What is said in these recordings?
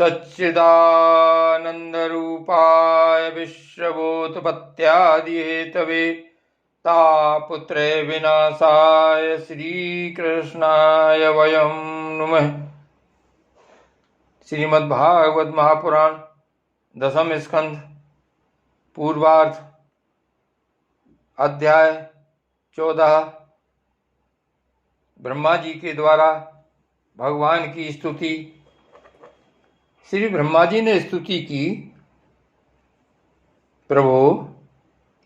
सच्चिदानन्दरूपाय विश्वभूतपत्यादिहेतवे तापुत्रे विनाशाय श्रीकृष्णाय वयं नुमः। श्रीमद्भागवत महापुराण दशम स्कंध पूर्वार्ध अध्याय 14। ब्रह्मा जी के द्वारा भगवान की स्तुति। श्री ब्रह्मा जी ने स्तुति की, प्रभु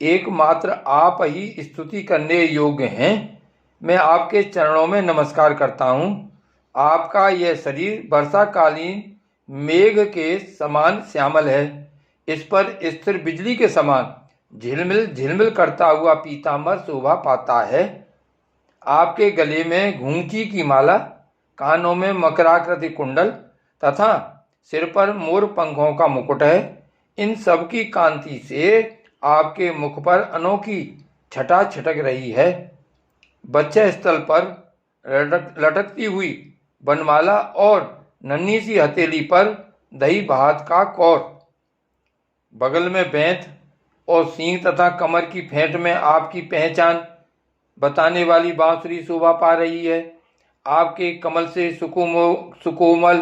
एकमात्र आप ही स्तुति करने योग्य हैं। मैं आपके चरणों में नमस्कार करता हूँ। आपका यह शरीर वर्षाकालीन मेघ के समान श्यामल है। इस पर स्थिर बिजली के समान झिलमिल झिलमिल करता हुआ पीतांबर शोभा पाता है। आपके गले में घूंची की माला, कानों में मकराकृति कुंडल तथा सिर पर मोर पंखों का मुकुट है। इन सब की कांति से आपके मुख पर अनोखी छटा छटक रही है। बच्चे स्थल पर लटकती हुई बनमाला और नन्ही सी हथेली पर दही भात का कौर, बगल में बेंत और सींग तथा कमर की फेंट में आपकी पहचान बताने वाली बांसुरी शोभा पा रही है। आपके कमल से सुकोमल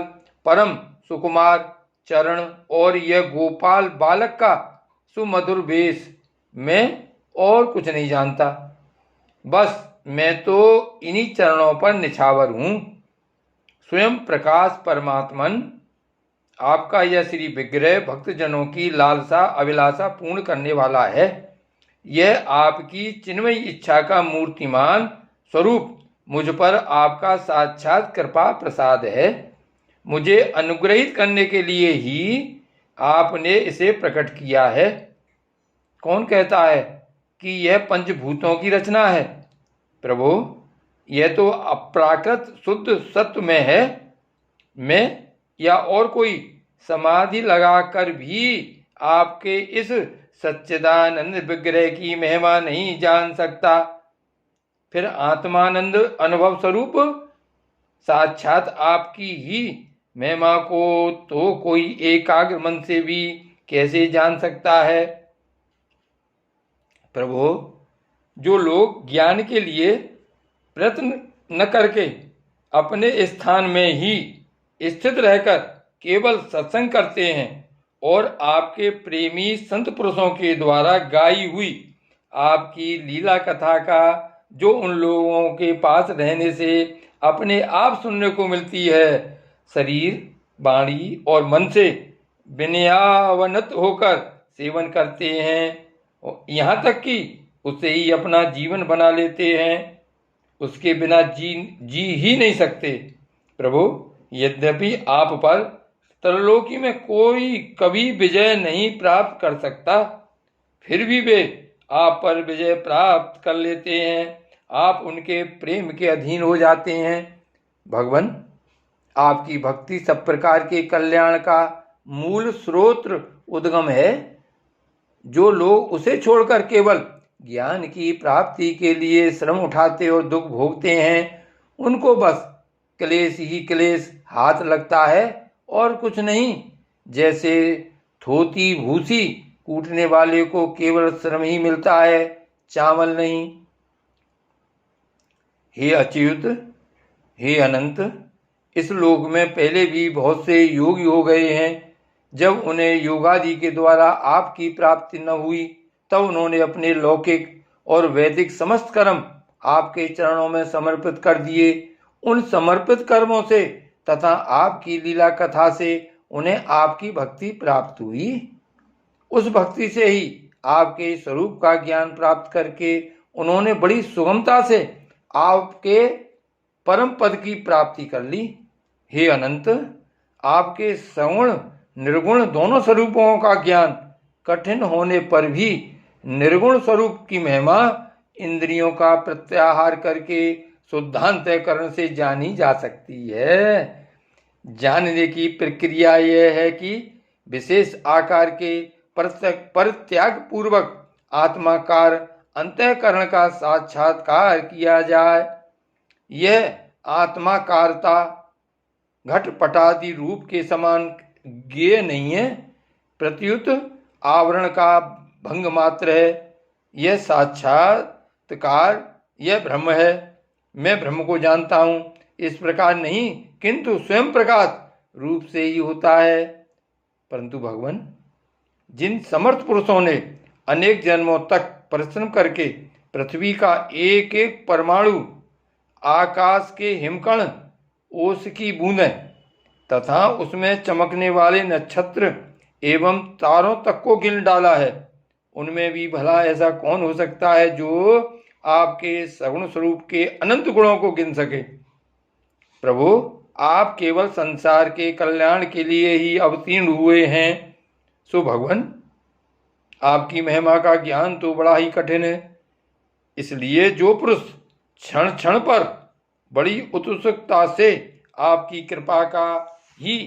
परम सुकुमार चरण और यह गोपाल बालक का सुमधुर वेश मैं और कुछ नहीं जानता। बस मैं तो इन्हीं चरणों पर निछावर हूँ। स्वयं प्रकाश परमात्मन आपका यह श्री विग्रह भक्तजनों की लालसा अभिलाषा पूर्ण करने वाला है। यह आपकी चिन्मयी इच्छा का मूर्तिमान स्वरूप मुझ पर आपका साक्षात कृपा प्रसाद है। मुझे अनुग्रहित करने के लिए ही आपने इसे प्रकट किया है। कौन कहता है कि यह पंचभूतों की रचना है? प्रभु, यह तो अप्राकृत शुद्ध सत्व में है। मैं या और कोई समाधि लगाकर भी आपके इस सच्चिदानंद विग्रह की महिमा नहीं जान सकता। फिर आत्मानंद अनुभव स्वरूप साक्षात आपकी ही महिमा को तो कोई एकाग्र मन से भी कैसे जान सकता है? प्रभु, जो लोग ज्ञान के लिए प्रयत्न न करके अपने स्थान में ही स्थित रहकर केवल सत्संग करते हैं और आपके प्रेमी संत पुरुषों के द्वारा गाई हुई आपकी लीला कथा का जो उन लोगों के पास रहने से अपने आप सुनने को मिलती है, शरीर वाणी और मन से विनयावनत होकर सेवन करते हैं, यहाँ तक कि उसे ही अपना जीवन बना लेते हैं, उसके बिना जी ही नहीं सकते। प्रभु, यद्यपि आप पर त्रिलोकी में कोई कभी विजय नहीं प्राप्त कर सकता, फिर भी वे आप पर विजय प्राप्त कर लेते हैं। आप उनके प्रेम के अधीन हो जाते हैं। भगवान, आपकी भक्ति सब प्रकार के कल्याण का मूल स्रोत उद्गम है। जो लोग उसे छोड़कर केवल ज्ञान की प्राप्ति के लिए श्रम उठाते और दुख भोगते हैं, उनको बस क्लेश ही क्लेश हाथ लगता है और कुछ नहीं। जैसे थोती भूसी कूटने वाले को केवल श्रम ही मिलता है, चावल नहीं। हे अच्युत, हे अनंत, इस लोक में पहले भी बहुत से योगी हो गए हैं। जब उन्हें योगादि के द्वारा आपकी प्राप्ति न हुई, तब उन्होंने अपने लौकिक और वैदिक समस्त कर्म आपके चरणों में समर्पित कर दिए। उन समर्पित कर्मों से तथा आपकी लीला कथा से उन्हें आपकी भक्ति प्राप्त हुई। उस भक्ति से ही आपके स्वरूप का ज्ञान प्राप्त करके उन्होंने बड़ी सुगमता से आपके परम पद की प्राप्ति कर ली। हे अनंत, आपके सगुण निर्गुण दोनों स्वरूपों का ज्ञान कठिन होने पर भी निर्गुण स्वरूप की महिमा इंद्रियों का प्रत्याहार करके शुद्धांतःकरण से जानी जा सकती है। जानने की प्रक्रिया यह है कि विशेष आकार के परित्याग पूर्वक आत्माकार अंतःकरण का साक्षात्कार किया जाए। यह आत्माकारता घटपटादि रूप के समान ज्ञेय नहीं है, प्रत्युत आवरण का भंग मात्र है। यह साक्षात्कार, यह ब्रह्म है। मैं ब्रह्म को जानता हूं, इस प्रकार नहीं, किंतु स्वयं प्रकाश रूप से ही होता है। परंतु भगवान, जिन समर्थ पुरुषों ने अनेक जन्मों तक परिश्रम करके पृथ्वी का एक एक परमाणु, आकाश के हिमकण, ओस की बूंदें तथा उसमें चमकने वाले नक्षत्र एवं तारों तक को गिन डाला है, उनमें भी भला ऐसा कौन हो सकता है जो आपके सगुण स्वरूप के अनंत गुणों को गिन सके। प्रभु, आप केवल संसार के कल्याण के लिए ही अवतीर्ण हुए हैं। सो भगवान, आपकी महिमा का ज्ञान तो बड़ा ही कठिन है। इसलिए जो पुरुष क्षण क्षण पर बड़ी उत्सुकता से आपकी कृपा का ही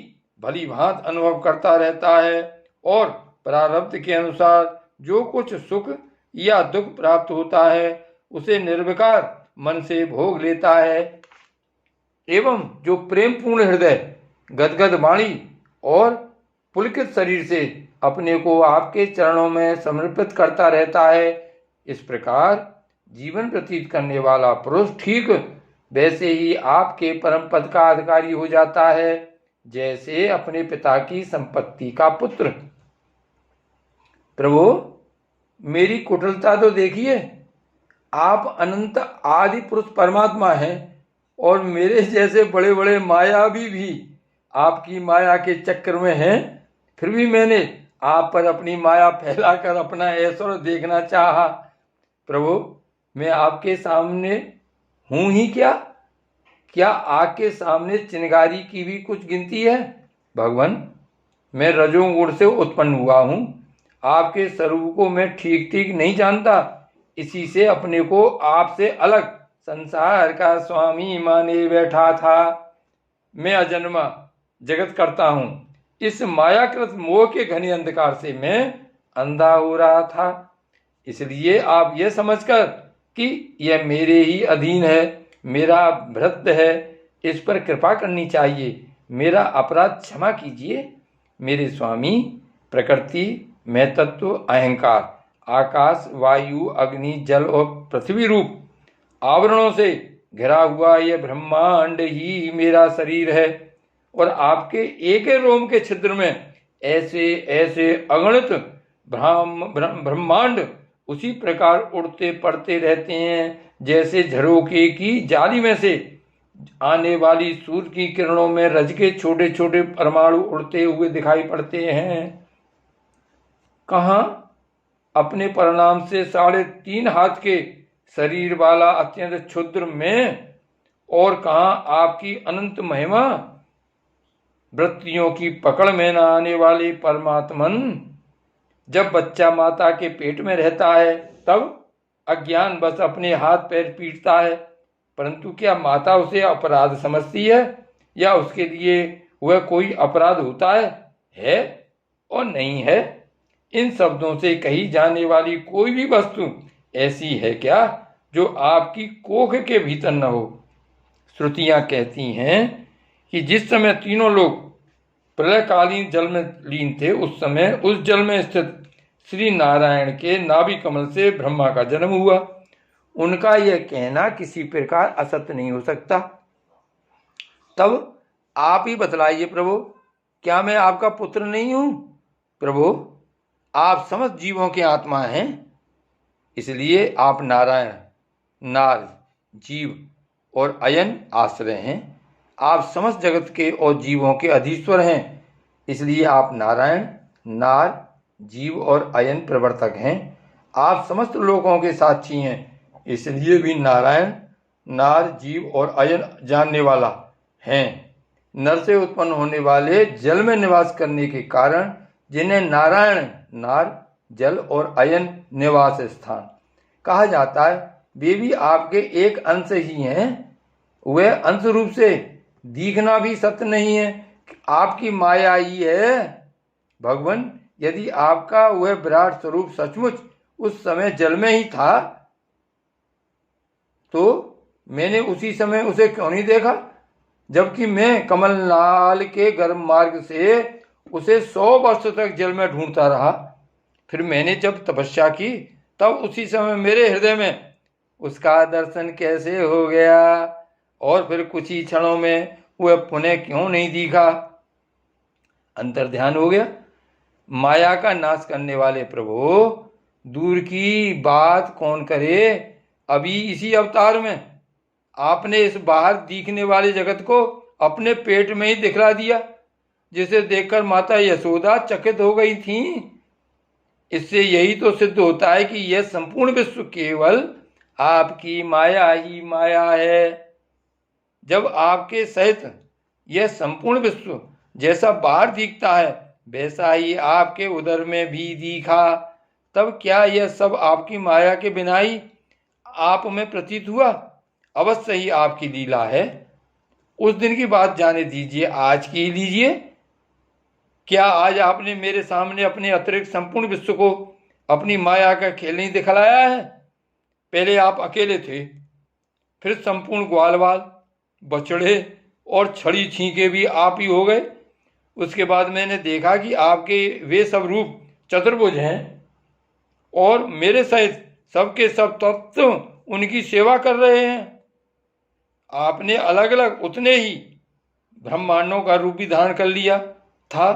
भली भांति अनुभव करता रहता है और प्रारब्ध के अनुसार जो कुछ सुख या दुख प्राप्त होता है उसे निर्विकार मन से भोग लेता है, एवं जो प्रेम पूर्ण हृदय, गदगद वाणी और पुलकित शरीर से अपने को आपके चरणों में समर्पित करता रहता है, इस प्रकार जीवन व्यतीत करने वाला पुरुष ठीक वैसे ही आपके परम पद का अधिकारी हो जाता है, जैसे अपने पिता की संपत्ति का पुत्र। प्रभु, मेरी कुटिलता तो देखिए। आप अनंत आदि पुरुष परमात्मा हैं और मेरे जैसे बड़े बड़े मायावी भी आपकी माया के चक्कर में हैं। फिर भी मैंने आप पर अपनी माया फैलाकर अपना ऐश्वर्य देखना चाहा। प्रभु, मैं आपके सामने हूं ही क्या आग के सामने चिंगारी की भी कुछ गिनती है। भगवान, मैं रजोगुण से उत्पन्न हुआ हूं, आपके स्वरूप को मैं ठीक ठीक नहीं जानता, इसी से अपने को आपसे अलग संसार का स्वामी माने बैठा था। मैं अजन्मा जगत करता हूं, इस मायाकृत मोह के घने अंधकार से मैं अंधा हो रहा था। इसलिए आप यह समझकर कि यह मेरे ही अधीन है, मेरा भृत्य है, इस पर कृपा करनी चाहिए, मेरा अपराध क्षमा कीजिए। मेरे स्वामी, प्रकृति में तत्व, अहंकार, आकाश, वायु, अग्नि, जल और पृथ्वी रूप आवरणों से घिरा हुआ यह ब्रह्मांड ही मेरा शरीर है और आपके एक रोम के छिद्र में ऐसे ऐसे अगणित ब्रह्मांड उसी प्रकार उड़ते पड़ते रहते हैं जैसे झरोखे की जाली में से आने वाली सूर्य की किरणों में रज के छोटे छोटे परमाणु उड़ते हुए दिखाई पड़ते हैं। कहाँ अपने परिणाम से 3.5 हाथ के शरीर वाला अत्यंत क्षुद्र में, और कहाँ आपकी अनंत महिमा, वृत्तियों की पकड़ में न आने वाले परमात्मन। जब बच्चा माता के पेट में रहता है तब अज्ञान बस अपने हाथ पैर पीटता है, परंतु क्या माता उसे अपराध समझती है या उसके लिए वह कोई अपराध होता है और नहीं है। इन शब्दों से कही जाने वाली कोई भी वस्तु ऐसी है क्या जो आपकी कोख के भीतर न हो। श्रुतियां कहती हैं कि जिस समय तीनों लोग प्रलयकालीन जल में लीन थे, उस समय उस जल में स्थित श्री नारायण के नाभि कमल से ब्रह्मा का जन्म हुआ। उनका यह कहना किसी प्रकार असत्य नहीं हो सकता। तब आप ही बतलाइए प्रभु, क्या मैं आपका पुत्र नहीं हूं। प्रभु, आप समस्त जीवों के आत्मा हैं, इसलिए आप नारायण, नार, जीव और अयन आश्रय हैं। आप समस्त जगत के और जीवों के अधीश्वर हैं, इसलिए आप नारायण, नार, जीव और अयन प्रवर्तक हैं। आप समस्त लोगों के साक्षी हैं, इसलिए भी नारायण, नार, जीव और अयन जानने वाला हैं। नर से उत्पन्न होने वाले जल में निवास करने के कारण जिन्हें नारायण, नार, जल और अयन निवास स्थान कहा जाता है, वे भी आपके एक अंश ही हैं। वह अंश रूप से दिखना भी सत्य नहीं है, आपकी माया ही है। भगवान, यदि आपका वह विराट स्वरूप सचमुच उस समय जल में ही था तो मैंने उसी समय उसे क्यों नहीं देखा, जबकि मैं कमलनाल के गर्भ मार्ग से उसे 100 वर्ष तक जल में ढूंढता रहा। फिर मैंने जब तपस्या की तब उसी समय मेरे हृदय में उसका दर्शन कैसे हो गया, और फिर कुछ ही क्षणों में वह पुनः क्यों नहीं दिखा। अंतर्ध्यान हो गया। माया का नाश करने वाले प्रभु, दूर की बात कौन करे, अभी इसी अवतार में आपने इस बाहर दिखने वाले जगत को अपने पेट में ही दिखला दिया, जिसे देखकर माता यशोदा चकित हो गई थी। इससे यही तो सिद्ध होता है कि यह संपूर्ण विश्व केवल आपकी माया ही माया है। जब आपके सहित यह संपूर्ण विश्व जैसा बाहर दिखता है वैसा ही आपके उदर में भी दिखा, तब क्या यह सब आपकी माया के बिना ही आप में प्रतीत हुआ? अवश्य ही आपकी लीला है। उस दिन की बात जाने दीजिए, आज की लीजिए। क्या आज आपने मेरे सामने अपने अतिरिक्त संपूर्ण विश्व को अपनी माया का खेल नहीं दिखलाया है? पहले आप अकेले थे, फिर संपूर्ण ग्वालवाल, बछड़े और छड़ी छींके भी आप ही हो गए। उसके बाद मैंने देखा कि आपके वे सब रूप चतुर्भुज हैं और मेरे सहित सबके सब तत्व उनकी सेवा कर रहे हैं। आपने अलग अलग उतने ही ब्रह्मांडों का रूप भी धारण कर लिया था,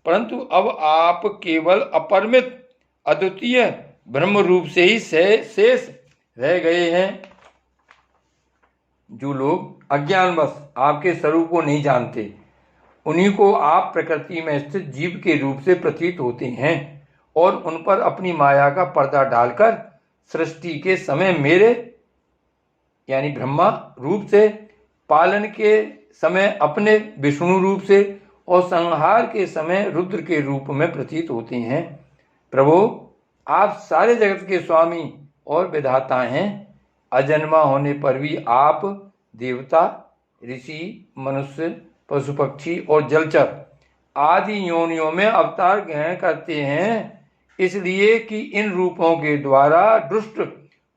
परंतु अब आप केवल अपरिमित अद्वितीय ब्रह्म रूप से ही शेष रह गए हैं। जो लोग अज्ञानवश आपके स्वरूप को नहीं जानते, उन्हीं को आप प्रकृति में स्थित जीव के रूप से प्रतीत होते हैं और उन पर अपनी माया का पर्दा डालकर सृष्टि के समय मेरे यानी ब्रह्मा रूप से, पालन के समय अपने विष्णु रूप से और संहार के समय रुद्र के रूप में प्रतीत होते हैं। प्रभु, आप सारे जगत के स्वामी और विधाता हैं। अजन्मा होने पर भी आप देवता, ऋषि, मनुष्य, पशु पक्षी और जलचर आदि योनियों में अवतार ग्रहण करते हैं, इसलिए कि इन रूपों के द्वारा दुष्ट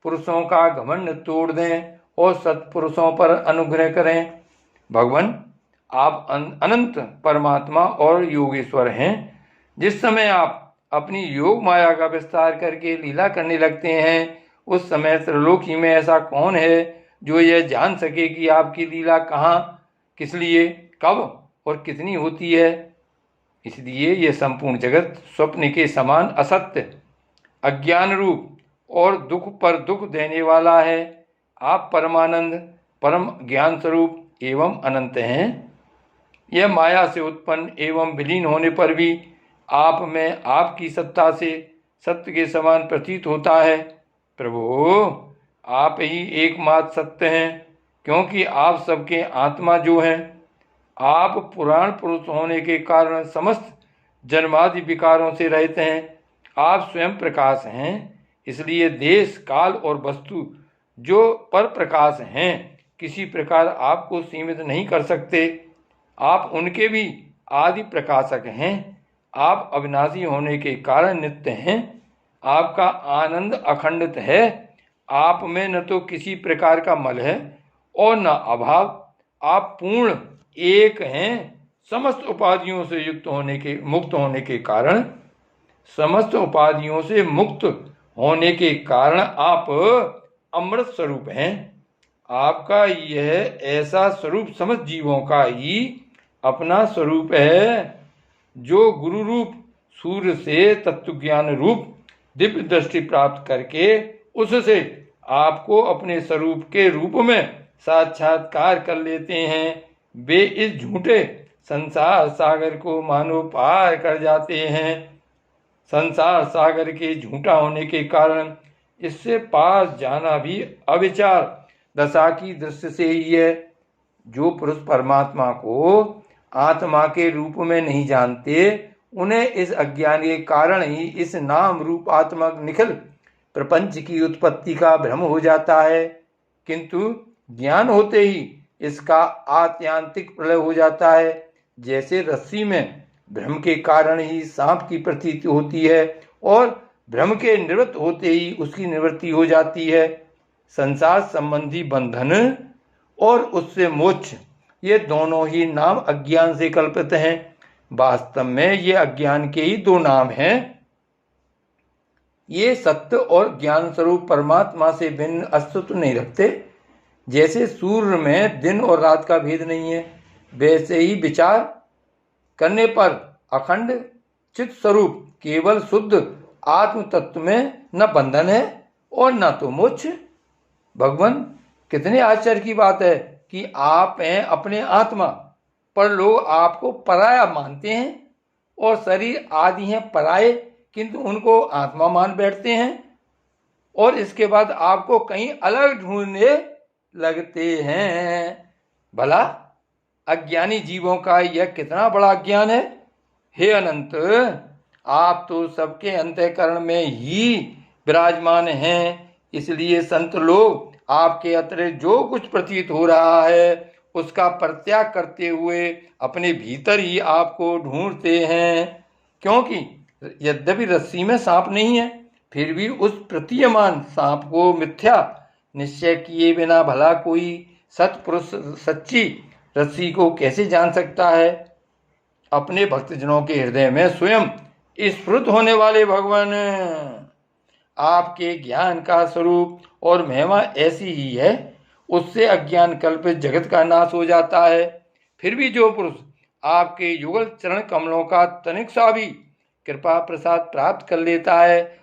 पुरुषों का घमंड तोड़ दें और सत्पुरुषों पर अनुग्रह करें। भगवान, आप अनंत परमात्मा और योगेश्वर हैं। जिस समय आप अपनी योग माया का विस्तार करके लीला करने लगते हैं, उस समय त्रिलोकी में ऐसा कौन है जो यह जान सके कि आपकी लीला कहाँ, किस लिए, कब और कितनी होती है। इसलिए यह संपूर्ण जगत स्वप्न के समान असत्य, अज्ञान रूप और दुख पर दुख देने वाला है। आप परमानंद, परम ज्ञान स्वरूप एवं अनंत हैं। यह माया से उत्पन्न एवं विलीन होने पर भी आप में आपकी सत्ता से सत्य के समान प्रतीत होता है। प्रभु, आप ही एकमात्र सत्य हैं, क्योंकि आप सबके आत्मा जो हैं। आप पुराण पुरुष होने के कारण समस्त जन्मादि विकारों से रहित हैं। आप स्वयं प्रकाश हैं, इसलिए देश, काल और वस्तु जो पर प्रकाश हैं किसी प्रकार आपको सीमित नहीं कर सकते। आप उनके भी आदि प्रकाशक हैं। आप अविनाशी होने के कारण नित्य हैं। आपका आनंद अखंडित है। आप में न तो किसी प्रकार का मल है और न अभाव। आप पूर्ण एक हैं। समस्त उपाधियों से मुक्त होने के कारण, समस्त उपाधियों से मुक्त होने के कारण आप अमृत स्वरूप हैं। आपका यह ऐसा स्वरूप समस्त जीवों का ही अपना स्वरूप है, जो गुरु रूप सूर्य से तत्वज्ञान रूप दिव्य दृष्टि प्राप्त करके उससे आपको अपने स्वरूप के रूप में साक्षात्कार कर लेते हैं। वे इस झूठे संसार सागर को मानो पार कर जाते हैं। संसार सागर के झूठा होने के कारण इससे पास जाना भी अविचार दशा की दृष्टि से ही है। जो पुरुष परमात्मा को आत्मा के रूप में नहीं जानते, उन्हें इस अज्ञान के कारण ही इस नाम रूपात्मक निखिल प्रपंच की उत्पत्ति का भ्रम हो जाता है, किंतु ज्ञान होते ही इसका आत्यांतिक प्रलय हो जाता है। जैसे रस्सी में भ्रम के कारण ही सांप की प्रतीति होती है और भ्रम के निवृत्त होते ही उसकी निवृत्ति हो जाती है। संसार संबंधी बंधन और उससे मोक्ष, ये दोनों ही नाम अज्ञान से कल्पित हैं। वास्तव में ये अज्ञान के ही दो नाम हैं। ये सत्य और ज्ञान स्वरूप परमात्मा से भिन्न अस्तित्व नहीं रखते। जैसे सूर्य में दिन और रात का भेद नहीं है, वैसे ही विचार करने पर अखंड चित स्वरूप केवल शुद्ध आत्म तत्व में न बंधन है और न तो मोक्ष। भगवान, कितने आश्चर्य की बात है कि आप हैं अपने आत्मा, पर लोग आपको पराया मानते हैं, और शरीर आदि हैं पराये, किंतु उनको आत्मा मान बैठते हैं, और इसके बाद आपको कहीं अलग ढूंढने लगते हैं। भला अज्ञानी जीवों का यह कितना बड़ा अज्ञान है। हे अनंत, आप तो सबके अंतःकरण में ही विराजमान हैं, इसलिए संत लोग आपके अतिरिक्त जो कुछ प्रतीत हो रहा है उसका परित्याग करते हुए अपने भीतर ही आपको ढूंढते हैं। क्योंकि यद्यपि रस्सी में सांप नहीं है, फिर भी उस प्रतीयमान सांप को मिथ्या निश्चय किए बिना भला कोई सत्पुरुष सच्ची रस्सी को कैसे जान सकता है। अपने भक्तजनों के हृदय में स्वयं स्फुरित होने वाले भगवान, आपके ज्ञान का स्वरूप और महिमा ऐसी ही है, उससे अज्ञान कल्पित जगत का नाश हो जाता है। फिर भी जो पुरुष आपके युगल चरण कमलों का तनिक सा भी कृपा प्रसाद प्राप्त कर लेता है,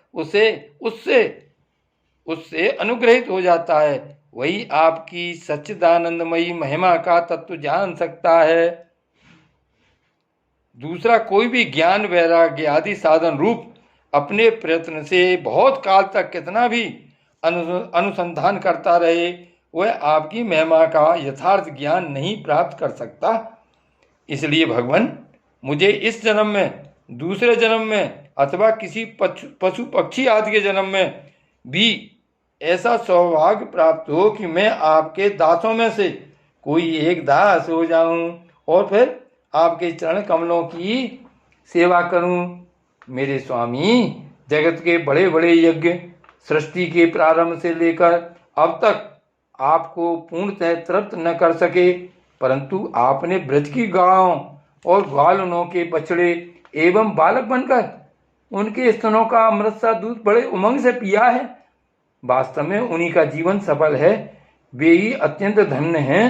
उससे अनुग्रहित हो जाता है, वही आपकी सच्चिदानंदमयी महिमा का तत्व जान सकता है। दूसरा कोई भी ज्ञान वैराग्य आदि साधन रूप अपने प्रयत्न से बहुत काल तक कितना भी अनुसंधान करता रहे, वह आपकी महिमा का यथार्थ ज्ञान नहीं प्राप्त कर सकता। इसलिए भगवान, मुझे इस जन्म में, दूसरे जन्म में अथवा किसी पशु पक्षी आदि के जन्म में भी ऐसा सौभाग्य प्राप्त हो कि मैं आपके दासों में से कोई एक दास हो जाऊं और फिर आपके चरण कमलों की सेवा करूं। मेरे स्वामी, जगत के बड़े बड़े यज्ञ सृष्टि के प्रारंभ से लेकर अब तक आपको पूर्णतः तृप्त न कर सके, परंतु आपने ब्रज की गायों और ग्वालों के बछड़े एवं बालक बनकर उनके स्तनों का अमृत सा दूध बड़े उमंग से पिया है। वास्तव में उन्हीं का जीवन सफल है, वे ही अत्यंत धन्य हैं।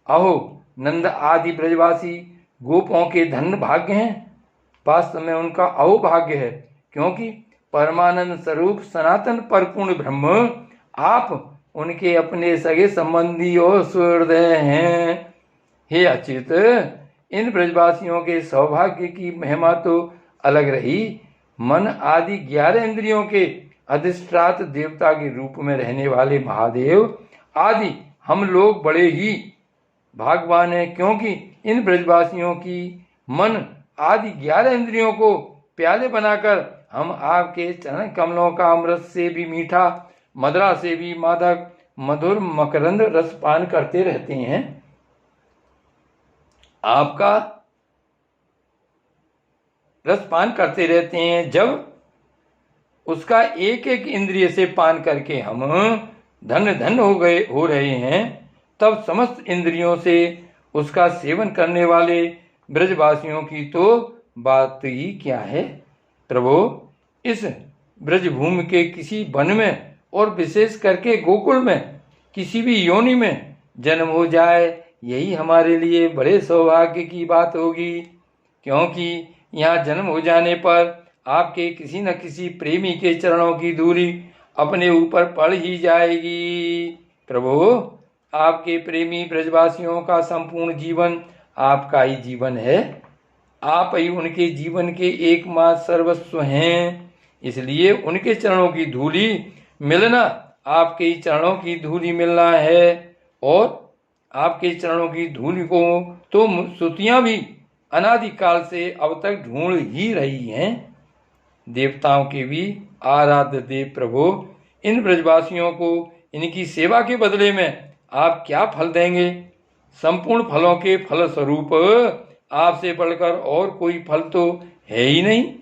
अहो, नंद आदि ब्रजवासी गोपों के धन्य भाग्य हैं। वास्तव में उनका अहोभाग्य है, क्योंकि परमानंद स्वरूप सनातन परिपूर्ण ब्रह्म आप उनके अपने सगे संबंधी और सुहृदय हैं। हे अच्युत, इन ब्रजवासियों के सौभाग्य की महिमा तो अलग रही। मन आदि 11 इंद्रियों के अधिष्ठात देवता के रूप में रहने वाले महादेव आदि हम लोग बड़े ही भाग्यवान हैं, क्योंकि इन ब्रजवासियों की मन आदि 11 इंद्रियों को प्याले बनाकर हम आपके चरण कमलों का अमृत से भी मीठा, मदरा से भी मादक मधुर मकरंद रस पान करते रहते हैं। आपका रस पान करते रहते हैं। जब उसका एक एक इंद्रिय से पान करके हम धन्य धन्य हो रहे हैं, तब समस्त इंद्रियों से उसका सेवन करने वाले ब्रजवासियों की तो बात ही क्या है। प्रभु, इस ब्रजभूमि के किसी वन में और विशेष करके गोकुल में किसी भी योनि में जन्म हो जाए, यही हमारे लिए बड़े सौभाग्य की बात होगी, क्योंकि यहाँ जन्म हो जाने पर आपके किसी न किसी प्रेमी के चरणों की धूली अपने ऊपर पड़ ही जाएगी। प्रभु, आपके प्रेमी ब्रजवासियों का संपूर्ण जीवन आपका ही जीवन है। आप ही उनके जीवन के एकमात्र सर्वस्व हैं। इसलिए उनके चरणों की धूली मिलना आपके ही चरणों की धूली मिलना है, और आपके चरणों की धूली को तो स्तुतियां भी अनादिकाल से अब तक ढूंढ ही रही हैं। देवताओं के भी आराध्य देव प्रभु, इन ब्रजवासियों को इनकी सेवा के बदले में आप क्या फल देंगे। संपूर्ण फलों के फल स्वरूप आपसे बढ़कर और कोई फल तो है ही नहीं।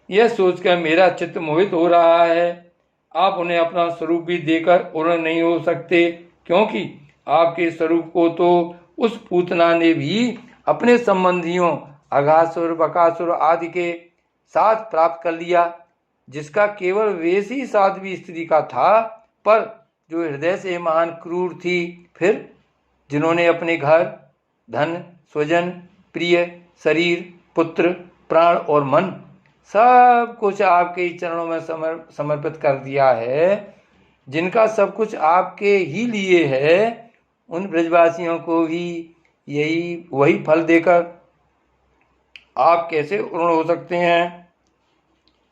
यह सोचकर मेरा चित्त मोहित हो रहा है। आप उन्हें अपना स्वरूप भी देकर पूर्ण नहीं हो सकते, क्योंकि आपके स्वरूप को तो उस पूतना ने भी अपने संबंधियों अघासुर बकासुर आदि के साथ प्राप्त कर लिया, जिसका केवल वेश ही साध्वी स्त्री का था, पर जो हृदय से महान क्रूर थी। फिर जिन्होंने अपने घर, धन, स्वजन, प्रिय, शरीर, पुत्र, प्राण और मन सब कुछ आपके चरणों में समर्पित कर दिया है, जिनका सब कुछ आपके ही लिए है, उन ब्रजवासियों को भी वही फल देकर आप कैसे ऋण हो सकते हैं?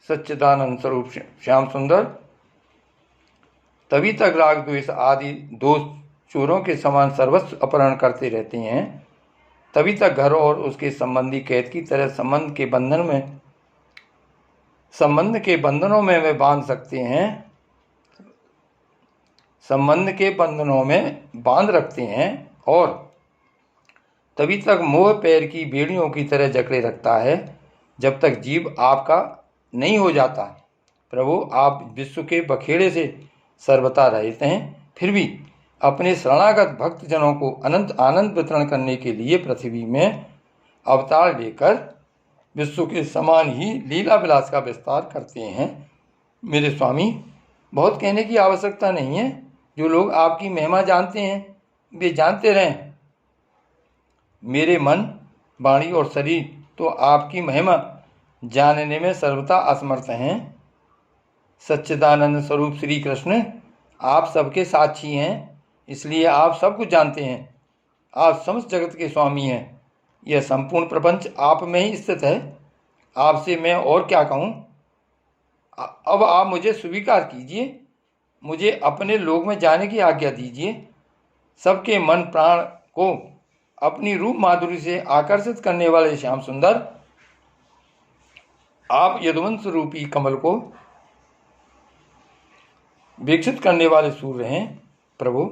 सच्चिदानंद स्वरूप श्याम सुंदर तभी तक राग द्वेष आदि दोष चोरों के समान सर्वस्व अपहरण करते रहते हैं, तभी तक घर और उसके संबंधी कैद की तरह संबंध के बंधनों में वे बांध सकते हैं, संबंध के बंधनों में बांध रखते हैं, और तभी तक मोह पैर की बेड़ियों की तरह जकड़े रखता है, जब तक जीव आपका नहीं हो जाता। प्रभु, आप विश्व के बखेड़े से सर्वथा रहित हैं, फिर भी अपने शरणागत भक्तजनों को अनंत आनंद वितरण करने के लिए पृथ्वी में अवतार लेकर विश्व के समान ही लीला विलास का विस्तार करते हैं। मेरे स्वामी, बहुत कहने की आवश्यकता नहीं है। जो लोग आपकी महिमा जानते हैं वे जानते रहें। मेरे मन, वाणी और शरीर तो आपकी महिमा जानने में सर्वथा असमर्थ हैं। सच्चिदानंद स्वरूप श्री कृष्ण आप सबके साक्षी हैं, इसलिए आप सब कुछ जानते हैं। आप समस्त जगत के स्वामी हैं। यह संपूर्ण प्रपंच आप में ही स्थित है। आपसे मैं और क्या कहूँ? अब आप मुझे स्वीकार कीजिए, मुझे अपने लोक में जाने की आज्ञा दीजिए। सबके मन प्राण को अपनी रूप माधुरी से आकर्षित करने वाले श्याम सुंदर, आप यदुवंश रूपी कमल को विकसित करने वाले सूर्य हैं। प्रभु,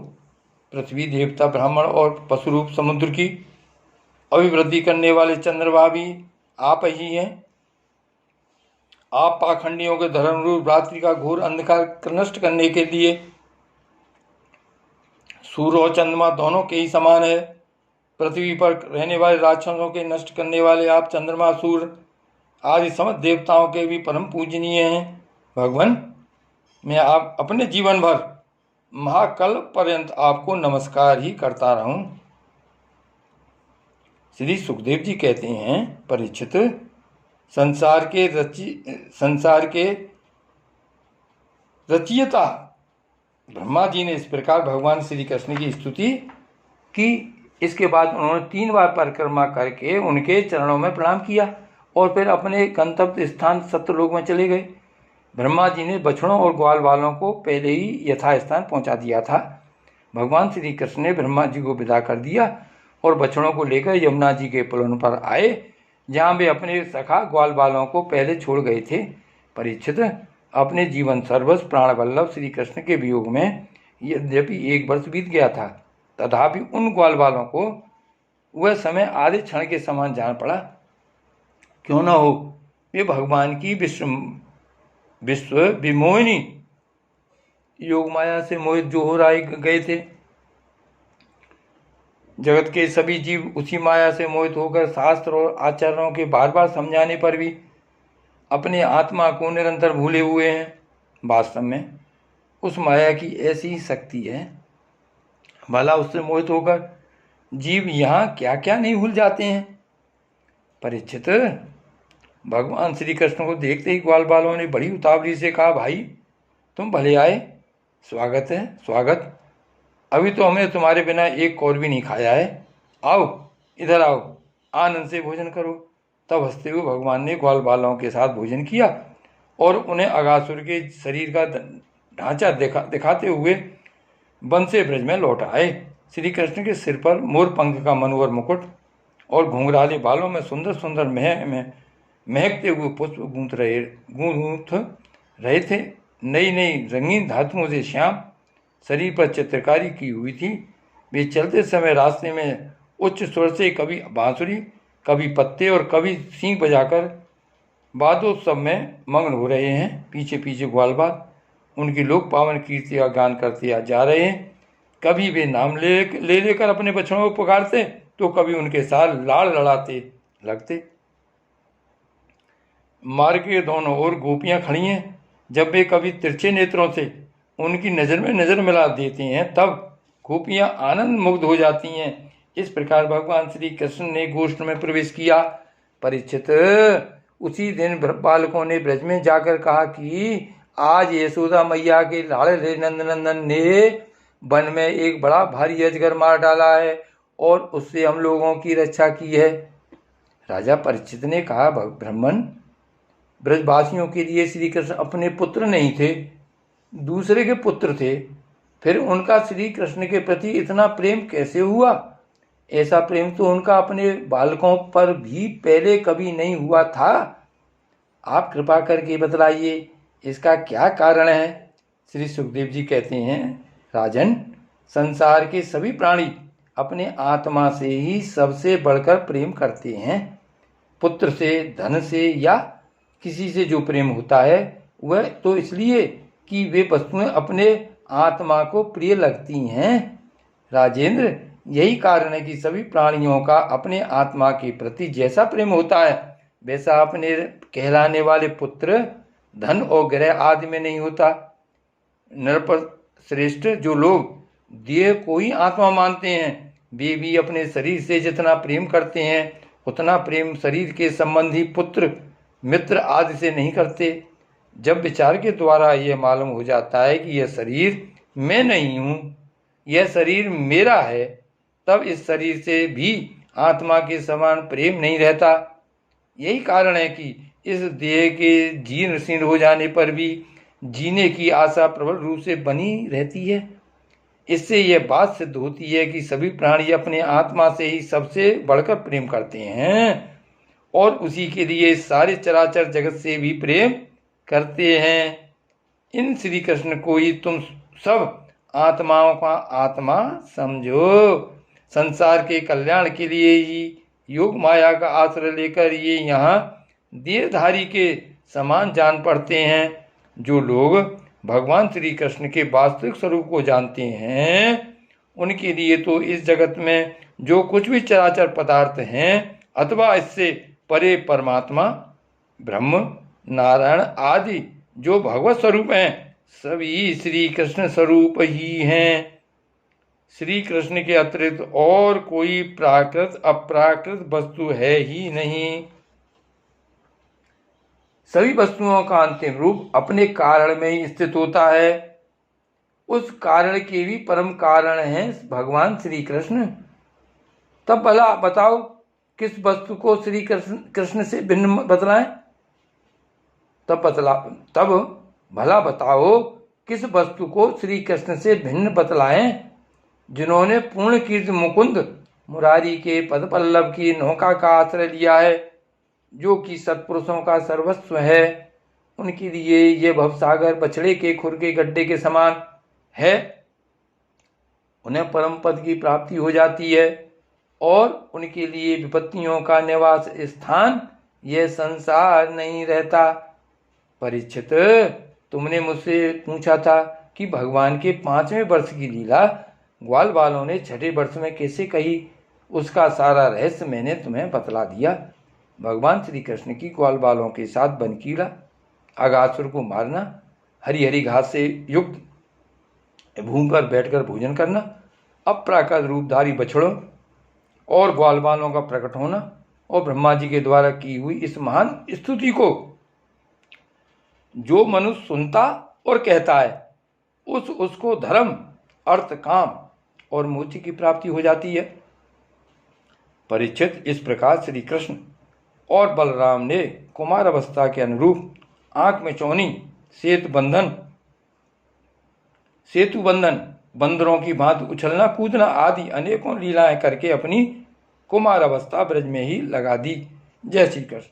पृथ्वी, देवता, ब्राह्मण और पशुरूप समुद्र की अभिवृद्धि करने वाले चंद्रमा भी आप ही हैं। आप पाखंडियों के धर्म रूप रात्रि का घोर अंधकार नष्ट करने के लिए सूर्य और चंद्रमा दोनों के ही समान है। पृथ्वी पर रहने वाले राक्षसों के नष्ट करने वाले आप चंद्रमा, सूर्य आदि समस्त देवताओं के भी परम पूजनीय हैं। भगवान, मैं आप अपने जीवन भर महाकल्प पर्यंत आपको नमस्कार ही करता रहूं। श्री सुखदेव जी कहते हैं, परीक्षित, संसार के रचयिता ब्रह्मा जी ने इस प्रकार भगवान श्री कृष्ण की स्तुति की। इसके बाद उन्होंने 3 बार परिक्रमा करके उनके चरणों में प्रणाम किया और फिर अपने गंतव्य स्थान सत्यलोक में चले गए। ब्रह्मा जी ने बछड़ों और ग्वाल वालों को पहले ही यथास्थान पहुंचा दिया था। भगवान श्री कृष्ण ने ब्रह्मा जी को विदा कर दिया और बछड़ों को लेकर यमुना जी के पुलन पर आए, जहाँ वे अपने सखा ग्वाल वालों को पहले छोड़ गए थे। परीक्षित, अपने जीवन सर्वस्व प्राण वल्लभ श्री कृष्ण के वियोग में यद्यपि 1 वर्ष बीत गया था, तथापि उन ग्वाल वालों को वह समय आधे क्षण के समान जान पड़ा। क्यों न हो, वे भगवान की विश्व विमोहिनी योग माया से मोहित जो हो गए थे। जगत के सभी जीव उसी माया से मोहित होकर शास्त्र और आचरणों के बार बार समझाने पर भी अपने आत्मा को निरंतर भूले हुए हैं। वास्तव में उस माया की ऐसी ही शक्ति है। भला उससे मोहित होकर जीव यहाँ क्या क्या नहीं भूल जाते हैं। परीक्षित, भगवान श्री कृष्ण को देखते ही ग्वाल बालों ने बड़ी उतावली से कहा, भाई तुम भले आए, स्वागत है, स्वागत। अभी तो हमने तुम्हारे बिना एक कौर भी नहीं खाया है। आओ, इधर आओ, आनंद से भोजन करो। तब हंसते हुए भगवान ने ग्वाल बालों के साथ भोजन किया और उन्हें अगासुर के शरीर का ढांचा दिखाते हुए वन से ब्रज में लौट आए। श्री कृष्ण के सिर पर मोर पंख का मनोहर मुकुट और घुंघराले बालों में सुंदर सुंदर महकते हुए पुष्प गूंथ रहे थे। नई नई रंगीन धातुओं से श्याम शरीर पर चित्रकारी की हुई थी। वे चलते समय रास्ते में उच्च स्वर से कभी बांसुरी, कभी पत्ते और कभी सींग बजाकर वादोत्सव में मग्न हो रहे हैं। पीछे पीछे ग्वालबाल उनकी लोक पावन कीर्ति का गान करते जा रहे हैं। कभी वे नाम लेकर अपने बछड़ों को पुकारते, तो कभी उनके साथ लाड़ लड़ाते लगते। मार्ग के दोनों ओर गोपियां खड़ी हैं। जब वे कभी तिरछे नेत्रों से उनकी नज़र में नज़र मिला देते हैं तब गोपियां आनंद मुग्ध हो जाती हैं। इस प्रकार भगवान श्री कृष्ण ने गोष्ठ में प्रवेश किया। परीक्षित, उसी दिन बालकों ने ब्रज में जाकर कहा कि आज यशोदा मैया के लाडले नंदनंदन ने वन में एक बड़ा भारी अजगर मार डाला है और उससे हम लोगों की रक्षा की है। राजा परीक्षित ने कहा, ब्राह्मण, ब्रजवासियों के लिए श्री कृष्ण अपने पुत्र नहीं थे, दूसरे के पुत्र थे, फिर उनका श्री कृष्ण के प्रति इतना प्रेम कैसे हुआ? ऐसा प्रेम तो उनका अपने बालकों पर भी पहले कभी नहीं हुआ था। आप कृपा करके बतलाइए, इसका क्या कारण है? श्री सुखदेव जी कहते हैं, राजन, संसार के सभी प्राणी अपने आत्मा से ही सबसे बढ़कर प्रेम करते हैं। पुत्र से, धन से या किसी से जो प्रेम होता है वह तो इसलिए कि वे वस्तुएं अपने आत्मा को प्रिय लगती हैं। राजेंद्र, यही कारण है कि सभी प्राणियों का अपने आत्मा के प्रति जैसा प्रेम होता है वैसा अपने कहलाने वाले पुत्र, धन और ग्रह आदि में नहीं होता। नरपर श्रेष्ठ, जो लोग देह को ही आत्मा मानते हैं वे भी अपने शरीर से जितना प्रेम करते हैं उतना प्रेम शरीर के संबंधी पुत्र, मित्र आदि से नहीं करते। जब विचार के द्वारा यह मालूम हो जाता है कि यह शरीर मैं नहीं हूँ, यह शरीर मेरा है, तब इस शरीर से भी आत्मा के समान प्रेम नहीं रहता। यही कारण है कि इस देह के जीर्ण शीर्ण हो जाने पर भी जीने की आशा प्रबल रूप से बनी रहती है। इससे यह बात सिद्ध होती है कि सभी प्राणी अपने आत्मा से ही सबसे बढ़कर प्रेम करते हैं और उसी के लिए सारे चराचर जगत से भी प्रेम करते हैं। इन श्री कृष्ण को ही तुम सब आत्माओं का आत्मा समझो। संसार के कल्याण के लिए ही योग माया का आश्रय लेकर ये यहाँ देहधारी के समान जान पड़ते हैं। जो लोग भगवान श्री कृष्ण के वास्तविक स्वरूप को जानते हैं उनके लिए तो इस जगत में जो कुछ भी चराचर पदार्थ हैं अथवा इससे परे परमात्मा, ब्रह्म, नारायण आदि जो भगवत स्वरूप हैं सभी श्री कृष्ण स्वरूप ही हैं। श्री कृष्ण के अतिरिक्त और कोई प्राकृत अप्राकृत वस्तु है ही नहीं। सभी वस्तुओं का अंतिम रूप अपने कारण में ही स्थित होता है। उस कारण के भी परम कारण हैं भगवान श्री कृष्ण। तब भला बताओ किस वस्तु को श्री कृष्ण से भिन्न बतलाएं? तब भला बताओ किस वस्तु को श्री कृष्ण से भिन्न बतलाएं? जिन्होंने पूर्ण कीर्ति मुकुंद मुरारी के पद पल्लव की नौका का आश्रय लिया है, जो कि सत्पुरुषों का सर्वस्व है, उनके लिए ये भवसागर बछड़े के खुर के गड्ढे के समान है। उन्हें परम पद की प्राप्ति हो जाती है और उनके लिए विपत्तियों का निवास स्थान यह संसार नहीं रहता। परीक्षित, तुमने मुझसे पूछा था कि भगवान के 5वें वर्ष की लीला ग्वाल बालों ने 6ठे वर्ष में कैसे कही। उसका सारा रहस्य मैंने तुम्हें बतला दिया। भगवान श्री कृष्ण की ग्वाल बालों के साथ बनकीड़ा, अगासुर को मारना, हरी हरी घास से युक्त भूमि पर बैठकर भोजन करना, अप्राकृत रूपधारी बछड़ों और ग्वाल बालों का प्रकट होना और ब्रह्मा जी के द्वारा की हुई इस महान स्तुति को जो मनुष्य सुनता और कहता है उसको धर्म, अर्थ, काम और मोक्ष की प्राप्ति हो जाती है। परीक्षित, इस प्रकार श्री कृष्ण और बलराम ने कुमार अवस्था के अनुरूप आंख में चौनी, सेतु बंधन, बंदरों की भांति उछलना कूदना आदि अनेकों लीलाएं करके अपनी कुमार अवस्था ब्रज में ही लगा दी। जय श्री कृष्ण।